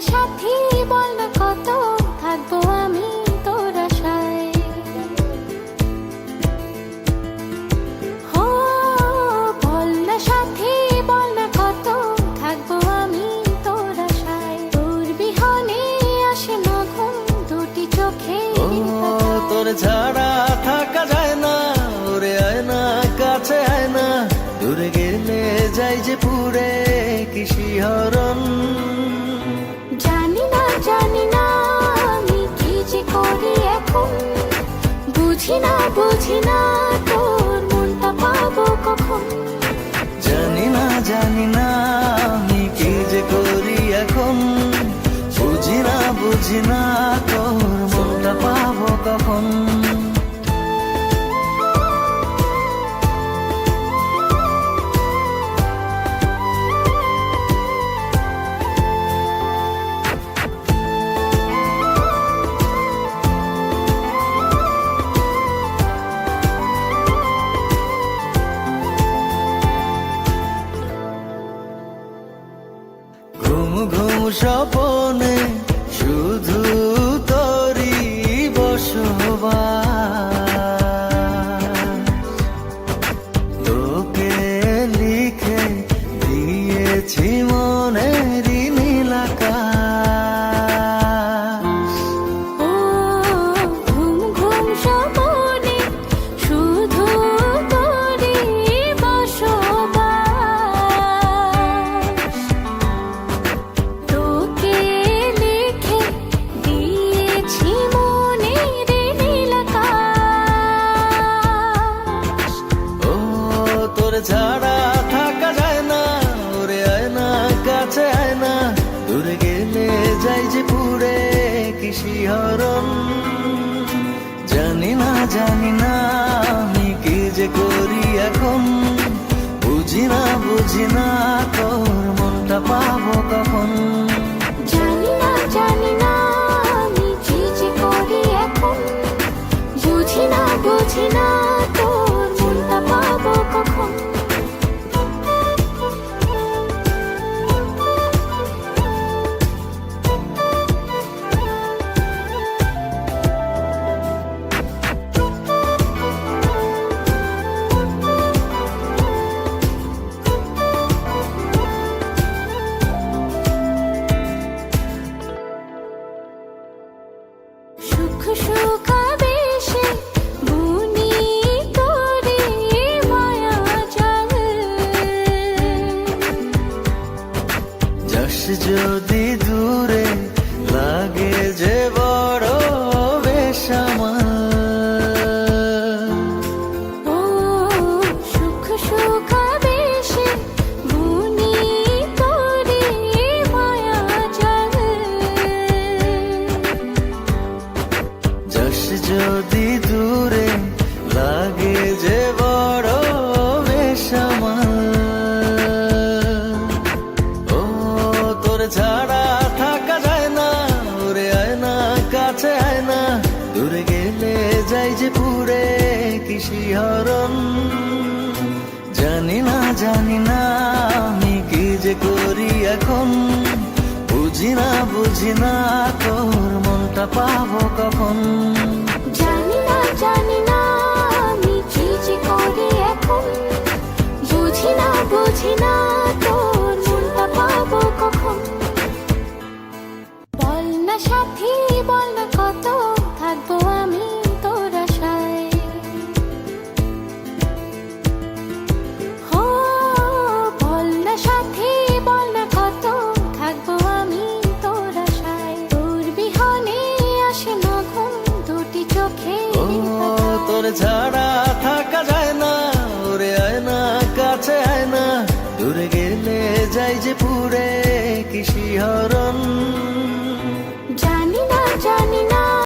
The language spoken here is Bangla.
সাথী বল না কত থাকবো আমি তোর আশায়। ও বল না সাথী বল না কত থাকবো আমি তোর আশায়। তোর বিহনে আসে না ঘুম দুটি চোখে। তোর ছাড়া থাকা যায় না, ওরে আয় না কাছে আয় না, দূরে গেলে যাই যে পুরে কি শিহরণ। জানি না আমি কি যে করি এখন, বুঝি না তোর মনটা পাবো কখন। জানি না আমি কি যে করি এখন, বুঝি না তোর মনটা পাবো কখন। ঘুম ঘুম স্বপনে শুধু তোরই বসবাস, তোকে লিখে দিয়েছি মনেরই নীল আকাশ। ও ঘুম ঘুম স্বপনে শুধু তোরই বসবাস, তোকে লিখে দিয়েছি মনের নীল আকাশ। ও তোর ছাড়া থাকা যায় না, ওরে আয় না কাছে আয় না, দূরে গেলে যাই যে পুরে কি শিহরণ। জানি না আমি কি যে করি এখন, বুঝি না তোর মনটা পাবো কখন। জানি না আমি কি যে করি এখন, বুঝি না তোর মনটা পাবো কখন। সুখ সুখাবেশে বুনি তোরে মায়া জাল, যাস যদি দূরে লাগে যে বড় বেসামাল। ও সুখ সুখাবেশে বুনি তোরে মায়া জাল, যাস যদি দূরে লাগে যে বড় বেসামাল। ও তোর ছাড়া থাকা যায় না, ওরে আয় না কাছে আয় না, দূরে গেলে যাই যে পুরে কি শিহরণ। জানি না আমি কি যে করি এখন, বুঝি না তোর মনটা পাবো কখন। জানি না আমি কি যে করি এখন, বুঝি না তোর মনটা পাবো কখন। বল না সাথী বল না কত থাকবো আমি তোর আশায়। ও বল না সাথী বল না কত থাকবো আমি তোর আশায়। তোর বিহনে আসে না ঘুম দুটি চোখে। ও তোর ছাড়া থাকা যায় না, ওরে আয় না কাছে আয় না, দূরে গেলে যাই যে পুরে কি শিহরণ।